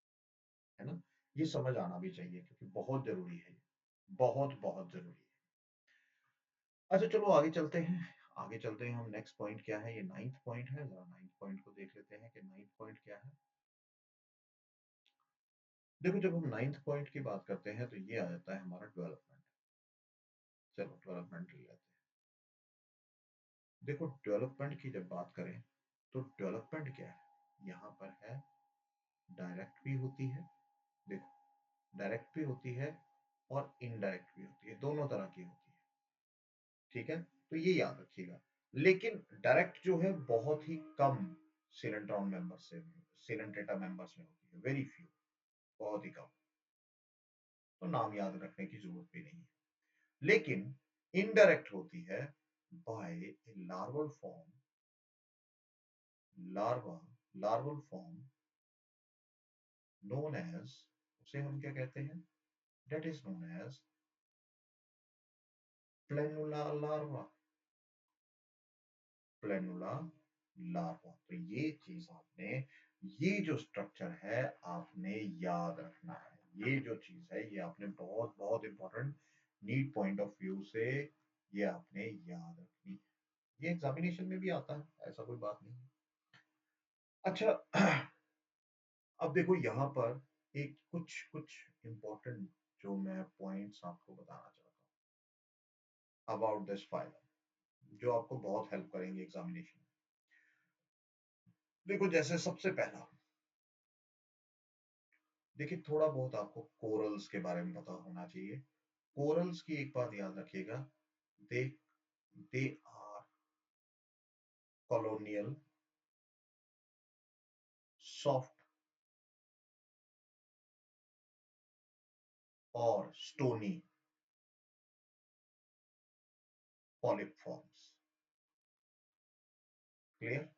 है ना। ये समझ आना भी चाहिए क्योंकि बहुत जरूरी है, बहुत बहुत जरूरी है। अच्छा चलो आगे चलते हैं, आगे चलते हैं हम। नेक्स्ट पॉइंट क्या है, ये 9th पॉइंट है, जरा 9th पॉइंट को देख लेते हैं कि 9th पॉइंट क्या है। देखो जब हम 9th पॉइंट की बात करते हैं तो ये आ जाता है हमारा डेवलपमेंट। चलो डेवलपमेंट ले लेते हैं। देखो डेवलपमेंट की जब बात करें तो डेवलपमेंट क्या है, यहाँ पर है डायरेक्ट भी होती है, देखो डायरेक्ट भी होती है और इनडायरेक्ट भी होती है, दोनों तरह की होती है। ठीक है, तो ये याद रखिएगा। लेकिन डायरेक्ट जो है बहुत ही कम सिलेंट्रॉन मेंबर से, सिलेंट्रेटा मेंबर्स में होती है, वेरी फ्यू, बहुत ही कम। तो नाम याद रखने की जरूरत भी नहीं है। लेकिन इनडायरेक्ट होती है by a larval form, larva larval form known as, उसे हम क्या कहते हैं, that is known as planula larva, planula larva. तो ये चीज आपने, ये जो स्ट्रक्चर है आपने याद रखना है, ये जो चीज है ये आपने बहुत बहुत important, need point of view से ये आपने याद रखनी है। ये एग्जामिनेशन में भी आता है, ऐसा कोई बात नहीं है। अच्छा अब देखो यहाँ पर एक कुछ कुछ इंपॉर्टेंट जो मैं पॉइंट्स आपको बताना चाहता हूँ अबाउट दिस फाइलम। जो आपको बहुत हेल्प करेंगे एग्जामिनेशन में। देखो, जैसे सबसे पहला, देखिए थोड़ा बहुत आपको कोरल्स के बारे में पता होना चाहिए। कोरल्स की एक बात याद रखिएगा, दे दे आर कॉलोनियल, सॉफ्ट और stony polyp forms. Clear?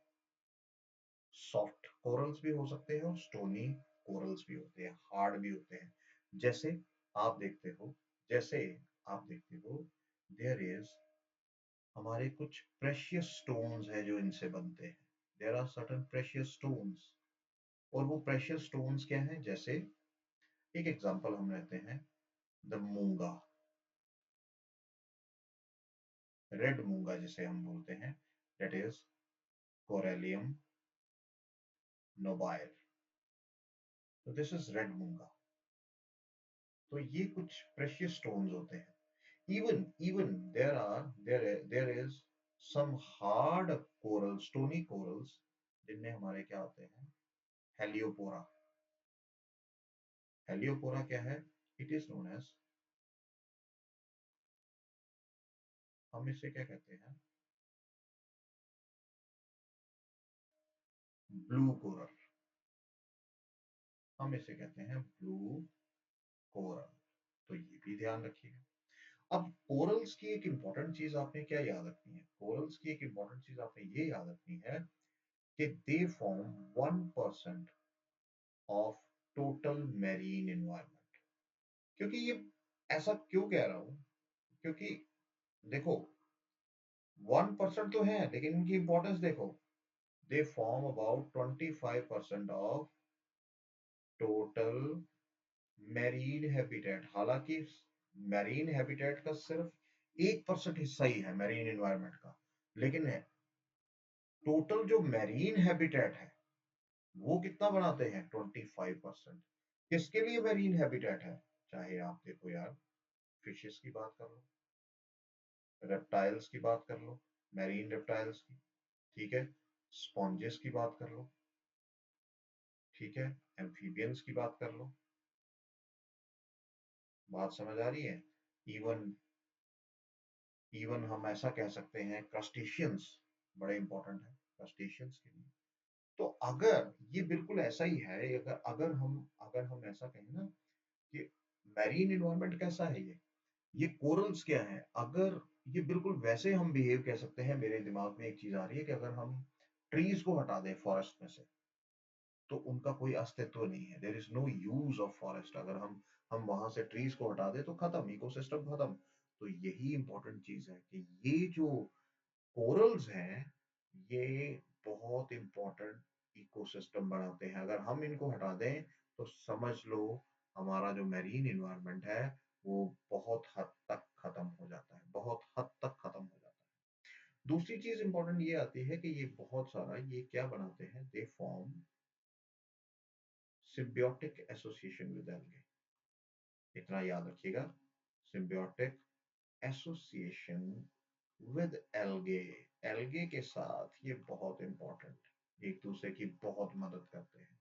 Soft corals भी हो सकते हैं और स्टोनी कोरल्स भी होते हैं, हार्ड भी होते हैं। जैसे आप देखते हो जैसे आप देखते हो देयर इज, हमारे कुछ प्रेशियस स्टोन्स हैं जो इनसे बनते हैं। There are certain precious stones. और वो प्रेशियस स्टोन्स क्या हैं? जैसे एक एग्जांपल हम लेते हैं, द मूंगा, रेड मूंगा जिसे हम बोलते हैं, दैट इज कोरेलियम नोबाइल। तो दिस इज रेड मूंगा। तो ये कुछ प्रेशियस स्टोन्स होते हैं। Even there is some hard coral, stony corals, जिनमें हमारे क्या होते हैं? हेलियोपोरा। हेलियोपोरा क्या है? इट इज नोन एज, हम इसे क्या कहते हैं? Blue coral. हम इसे कहते हैं ब्लू कोरल। तो ये भी ध्यान रखिएगा। अब कोरल्स की एक इंपॉर्टेंट चीज आपने क्या याद रखनी है? कोरल्स की एक इंपॉर्टेंट चीज आपने ये याद रखनी है कि they form 1% of total marine environment. क्योंकि ये, ऐसा क्यों कह रहा हूं? क्योंकि देखो, 1% तो है लेकिन इनकी इंपॉर्टेंस देखो, they form about 25% of total marine habitat. हालांकि मैरीन हैबिटेट का सिर्फ 1% हिस्सा ही है मैरीन एनवायरनमेंट का, लेकिन टोटल जो मैरीन हैबिटेट है वो कितना बनाते हैं? 25%। किसके लिए मैरीन हैबिटेट है? चाहे आप देखो यार, फिशेस की बात कर लो, रेप्टाइल्स की बात कर लो, मैरीन रेप्टाइल्स की, ठीक है, स्पॉन्जेस की बात कर लो, ठीक है, एम्फीबियंस की बात कर लो। बात समझ आ रही है? इवन इवन हम ऐसा कह सकते हैं, क्रस्टेशियंस बड़े इंपॉर्टेंट है क्रस्टेशियंस के लिए। तो अगर ये बिल्कुल ऐसा ही है, अगर हम ऐसा कहें ना कि मैरीन एनवायरनमेंट कैसा है, ये कोरल्स क्या है, अगर ये बिल्कुल वैसे हम बिहेव कह सकते हैं। मेरे दिमाग में एक चीज आ रही है कि अगर हम ट्रीज को हटा दें फॉरेस्ट में से, तो उनका कोई अस्तित्व नहीं है। There is no use of forest. अगर हम वहां से ट्रीज को हटा दें तो खत्म, इकोसिस्टम खत्म। तो यही इंपॉर्टेंट चीज है कि ये जो कोरल्स हैं, ये बहुत इंपॉर्टेंट इकोसिस्टम बनाते हैं। अगर हम इनको हटा दें तो समझ लो हमारा जो मैरीन एनवायरनमेंट है वो बहुत हद तक खत्म हो जाता है, बहुत हद तक खत्म हो जाता है। दूसरी चीज इंपॉर्टेंट ये आती है कि ये बहुत सारा, ये क्या बनाते हैं? They form symbiotic association with algae। इतना याद रखिएगा, symbiotic association with algae। algae के साथ ये बहुत इंपॉर्टेंट, एक दूसरे की बहुत मदद करते हैं।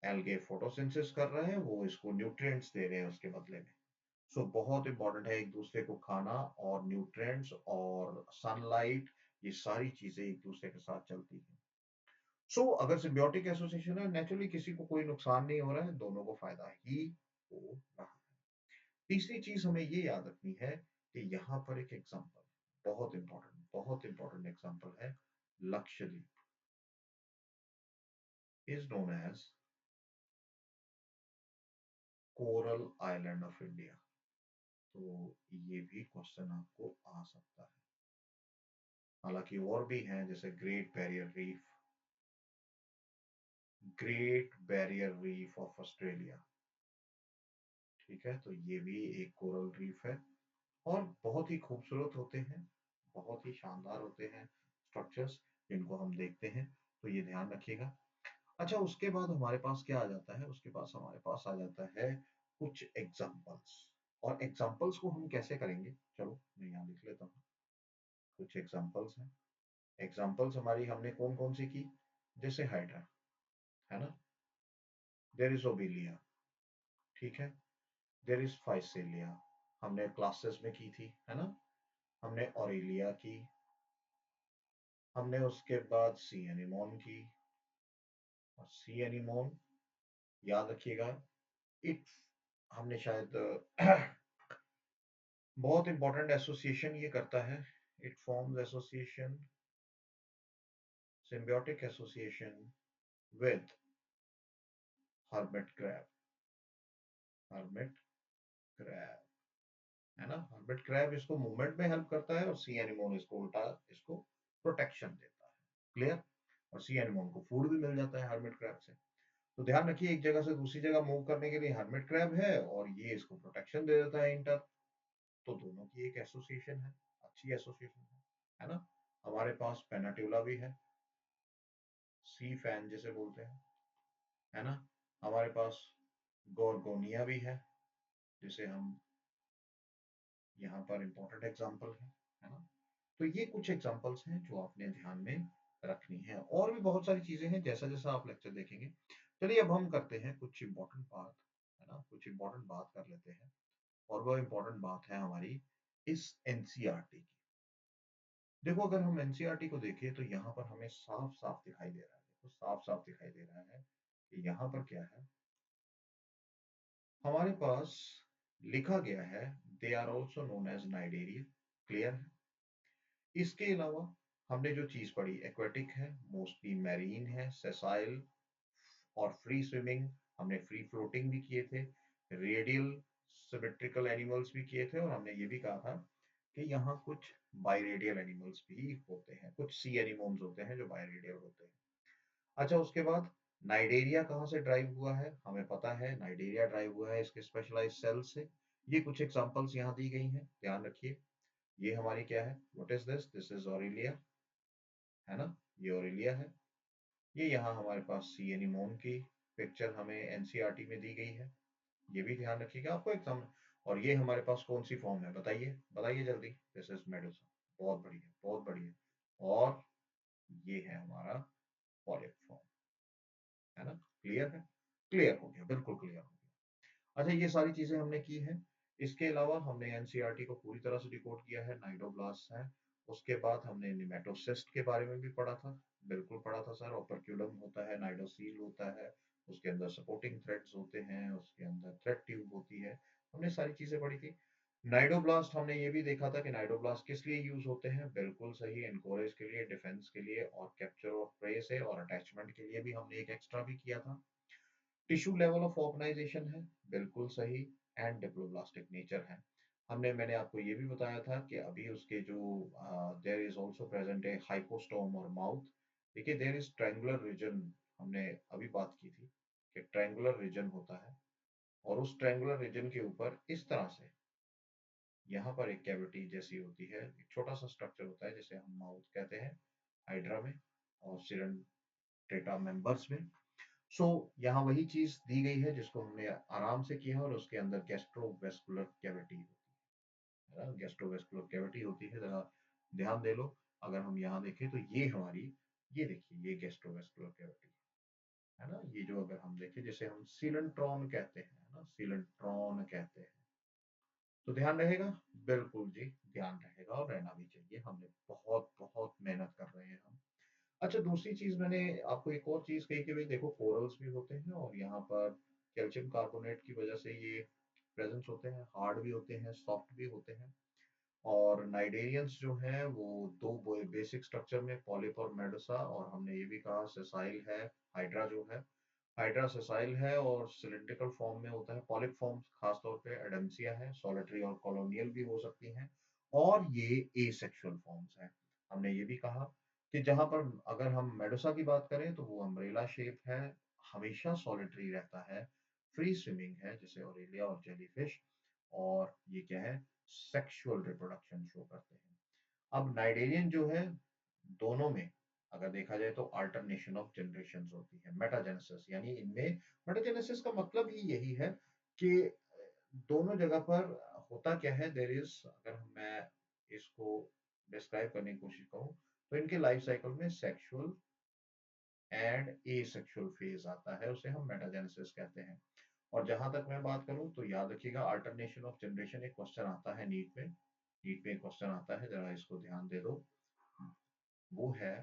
algae फोटोसिंथेसिस कर रहे हैं, वो इसको न्यूट्रिएंट्स दे रहे हैं उसके बदले में। सो बहुत इंपॉर्टेंट है एक दूसरे को खाना और न्यूट्रिएंट्स और सनलाइट, ये सारी चीजें एक दूसरे के साथ चलती हैं। अगर सिम्बियोटिक एसोसिएशन है, नेचुरली किसी को कोई नुकसान नहीं हो रहा है, दोनों को फायदा ही हो रहा है। तीसरी चीज हमें ये याद रखनी है कि यहाँ पर एक एग्जांपल, बहुत इंपॉर्टेंट एग्जांपल है। Lakshadweep is known as coral island of India. तो ये भी क्वेश्चन आपको आ सकता है। हालांकि और भी हैं, जैसे great barrier reef of Australia, ठीक है, तो ये भी एक कोरल रीफ है। और बहुत ही खूबसूरत होते हैं, बहुत ही शानदार होते हैं स्ट्रक्चर्स जिनको हम देखते हैं। तो ये ध्यान रखिएगा। अच्छा, उसके बाद हमारे पास क्या आ जाता है? उसके पास हमारे पास आ जाता है कुछ एग्जाम्पल्स। और एग्जाम्पल्स को हम कैसे करेंगे? चलो मैं यहाँ लिख लेता हूँ। कुछ एग्जांपल्स हैं। एग्जांपल्स हमारी हमने कौन कौन सी की? जैसे हाइड्रा, है ना, देयर इज ओबिलिया, ठीक है, देयर इज फाइसेलिया, हमने क्लासेस में की थी, है ना, हमने ऑरेलिया की, हमने उसके बाद सी एनिमोन की। और सी एनिमोन याद रखिएगा, इट हमने शायद बहुत इंपॉर्टेंट एसोसिएशन ये करता है। It forms association, symbiotic association with hermit crab, hermit crab, है ना, हर्मिट क्रैब इसको मूवमेंट में हेल्प करता है और सी एनिमोन इसको उल्टा इसको प्रोटेक्शन देता है। क्लियर? और सी एनिमोन को फूड भी मिल जाता है हर्मिट क्रैब से। तो ध्यान रखिए, एक जगह से दूसरी जगह मूव करने के लिए हर्मिट क्रैब है और ये इसको प्रोटेक्शन दे देता है इंटर। तो दोनों की एक एसोसिएशन है, अच्छी एसोसिएशन है ना। हमारे पास पेनाट्यूला भी है, सी फैन जिसे बोलते हैं, है ना। हमारे पास गोरगोनिया भी है, जिसे हम यहाँ पर इंपॉर्टेंट एग्जाम्पल है ना। तो ये कुछ एग्जाम्पल्स हैं जो आपने ध्यान में रखनी है, और भी बहुत सारी चीजें हैं जैसा जैसा आप लेक्चर देखेंगे। चलिए अब हम करते हैं कुछ इंपॉर्टेंट बात, है ना, कुछ इंपॉर्टेंट बात कर लेते हैं। और वो इंपॉर्टेंट बात है हमारी इस एनसीईआरटी की। देखो, अगर हम एनसीईआरटी को देखें तो यहाँ पर हमें साफ साफ दिखाई दे रहा है, देखो साफ साफ दिखाई दे रहा है कि यहाँ पर क्या है, हमारे पास लिखा गया है they are also known as cnidaria. Clear है? इसके अलावा हमने जो चीज पढ़ी एक्वेटिक है, मोस्टली मैरीन है, सेसाइल और फ्री स्विमिंग, हमने फ्री फ्लोटिंग भी किए थे, रेडियल सिमेट्रिकल एनिमल्स भी किए थे, और हमने ये भी कहा था कि यहाँ कुछ बायरेडियल एनिमल्स भी होते हैं, कुछ सी एनिमोन्स होते हैं जो बायरेडियल होते हैं। अच्छा, उसके बाद नाइडेरिया कहाँ से ड्राइव हुआ है? हमें पता है नाइडेरिया ड्राइव हुआ है इसके स्पेशलाइज सेल से। ये कुछ एग्जांपल्स यहाँ दी गई हैं, ध्यान रखिए। ये हमारी क्या है? What is this? This is Aurelia, है ना, ये ऑरेलिया है। ये यहाँ हमारे पास सी एनिमोन की पिक्चर हमें एनसीईआरटी में दी गई है, ये भी ध्यान रखिएगा आपको एग्जाम में। और ये हमारे पास कौन सी फॉर्म है? बताइए बताइए जल्दी। दिस इज मेडुसा, बहुत बढ़िया बहुत बढ़िया। और ये है हमारा पॉलिप फॉर्म, है ना। क्लियर है? क्लियर हो गया, बिल्कुल क्लियर हो गया। अच्छा, ये सारी चीजें हमने की हैं। इसके अलावा हमने एनसीईआरटी को पूरी तरह से डिकोड किया है, नाइडोब्लास्ट है। उसके बाद हमने निमेटोसिस्ट के बारे में भी पढ़ा था, बिल्कुल पढ़ा था सर। ओपर्क्यूलम होता है, नाइडोसील होता है, उसके अंदर सपोर्टिंग थ्रेड्स होते हैं, उसके अंदर थ्रेड ट्यूब होती है, हमने सारी चीजें पढ़ी थी। नाइडोब्लास्ट हमने ये भी देखा था कि नाइडोब्लास्ट किस लिए यूज होते हैं, बिल्कुल सही, एनकोरेज के लिए, डिफेंस के लिए, और कैप्चर ऑफ प्रे से और अटैचमेंट के लिए भी हमने एक एक्स्ट्रा भी किया था। टिश्यू लेवल ऑफ ऑर्गेनाइजेशन है, बिल्कुल सही, एंड डिप्लोब्लास्टिक नेचर है। मैंने आपको ये भी बताया था कि अभी उसके जो देयर इज आल्सो प्रेजेंट है हाइपोस्टोम और माउथ। देखिए, देयर इज ट्रायंगुलर रीजन, हमने अभी बात की थी कि ट्रायंगुलर रीजन होता है, और उस ट्रायंगुलर रीजन के ऊपर इस तरह से यहाँ पर एक कैविटी जैसी होती है, एक छोटा सा स्ट्रक्चर होता है जिसे हम माउथ कहते हैं हाइड्रा में, और सिरेंटेटा मेंबर्स में। सो यहाँ वही चीज दी गई है जिसको हमने आराम से किया, और उसके अंदर गैस्ट्रोवेस्कुलर कैविटी होती है ना, गैस्ट्रोवेस्कुलर कैविटी होती है, जरा ध्यान दे लो। अगर हम यहाँ देखें तो ये हमारी, ये देखिए, ये गैस्ट्रोवेस्कुलर कैविटी है ना। ये जो अगर हम देखें, जैसे हम सीलेंट्रॉन कहते हैं, है ना, सीलेंट्रॉन कहते हैं। तो ध्यान रहेगा, बिल्कुल जी, ध्यान रहेगा, और रहना भी चाहिए। हमने बहुत बहुत मेहनत कर रहे हैं हम। अच्छा, दूसरी चीज मैंने आपको एक और चीज कही कि भाई देखो, कोरल्स भी होते हैं, और यहाँ पर कैल्शियम कार्बोनेट की वजह से ये प्रेजेंस होते हैं, हार्ड भी होते हैं, सॉफ्ट भी होते हैं। और नाइडेरियंस जो हैं वो दो बेसिक स्ट्रक्चर में, पॉलिप और मेडुसा, और हमने ये भी कहा सेसाइल है, हाइड्रा जो है, हाइड्रा सेसाइल है और सिलिंड्रिकल फॉर्म में होता है। पॉलिप फॉर्म खासतौर पे एडेंसिया है, सॉलिटरी और कॉलोनियल भी हो सकती हैं, और ये एसेक्सुअल फॉर्म्स हैं। हमने ये भी कहा कि जहां पर अगर हम मेडुसा की बात करें तो वो अम्ब्रेला शेप है, हमेशा सॉलिटरी रहता है, फ्री स्विमिंग है जैसे ऑरेलिया और जेलीफिश, और ये क्या है, सेक्सुअल रिप्रोडक्शन शो करते हैं। अब नाइडेरियन जो है, दोनों में अगर देखा जाए तो अल्टरनेशन ऑफ जनरेशंस होती है, मेटाजेनेसिस, यानी इनमें मेटाजेनेसिस का मतलब ही यही है कि दोनों जगह पर होता क्या है, देयर इज, अगर मैं इसको डिस्क्राइब करने की कोशिश करूँ तो इनके लाइफ साइकिल में सेक्सुअल एंड एसेक्सुअल फेज आता है, उसे हम मेटाजेनेसिस कहते हैं। और जहां तक मैं बात करूं तो याद रखिएगा अल्टरनेशन ऑफ जनरेशन एक क्वेश्चन आता है नीट में एक क्वेश्चन आता है, जरा इसको ध्यान दे दो। वो है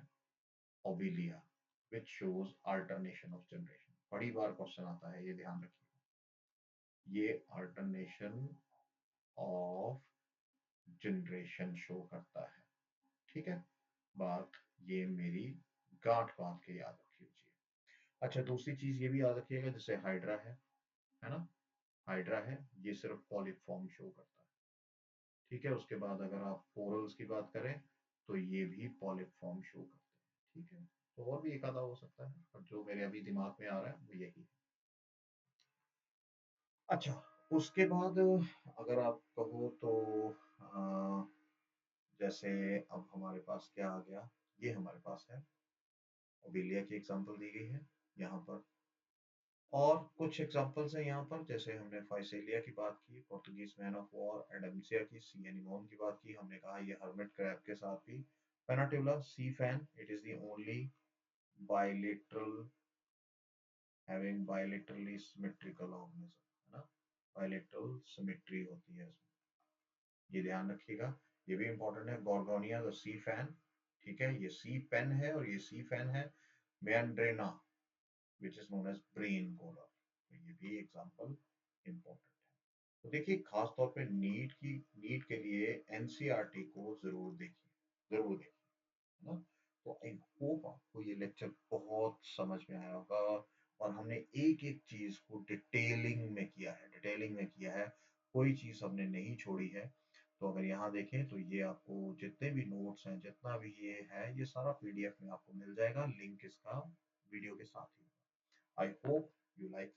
Obelia which shows alternation of generation. बड़ी बार क्वेश्चन आता है, ये ध्यान रखिए। ये अल्टरनेशन ऑफ जनरेशन शो करता है, ठीक है। बात ये मेरी गांठ बांध के याद रखिए। अच्छा, दूसरी चीज ये भी याद रखिएगा, जैसे हाइड्रा है ना, हाइड्रा है, ये सिर्फ पॉलिप फॉर्म शो करता है, ठीक है। उसके बाद अगर आप कोरल्स की बात करें तो ये भी पॉलिप फॉर्म शो करते हैं, ठीक है। तो और भी एक आधा हो सकता है, पर जो मेरे अभी दिमाग में आ रहा है वो यही है। अच्छा, उसके बाद अगर आप कहो तो अ, जैसे अब हमारे पास क्या आ गया, ये हमारे पास है ओबिलिया की एग्जांपल दी गई है यहाँ पर। और कुछ एग्जांपल्स हैं यहाँ पर, जैसे हमने फाइसेलिया की बात की, पोर्तुगीज मैन ऑफ वॉर, एडमिसिया की, सी एनिमोन की बात की, हमने कहा ये हर्मिट क्रैब के साथ भी। Pennatula sea fan, it is the only bilateral having bilaterally symmetrical organism, है ना, बाइलेटरल सिमेट्री होती है इसमें, ये ध्यान रखिएगा। ये भी इंपॉर्टेंट है। गॉर्गोनिया द सी फैन, ठीक है, ये सी पेन है और ये सी फैन है। Meandrina which is known as brain coral, तो ये भी एग्जांपल इंपॉर्टेंट है। तो देखिए, खास तौर पे नीट के लिए एनसीईआरटी को जरूर देखिए, है ना। तो आई होप आपको ये लेक्चर बहुत समझ में आया होगा, और हमने एक एक चीज को डिटेलिंग में किया है, कोई चीज हमने नहीं छोड़ी है। तो अगर यहाँ देखें तो ये आपको जितने भी नोट्स हैं, जितना भी ये है, ये सारा पीडीएफ में आपको मिल जाएगा, लिंक इसका वीडियो के साथ ही। I hope you like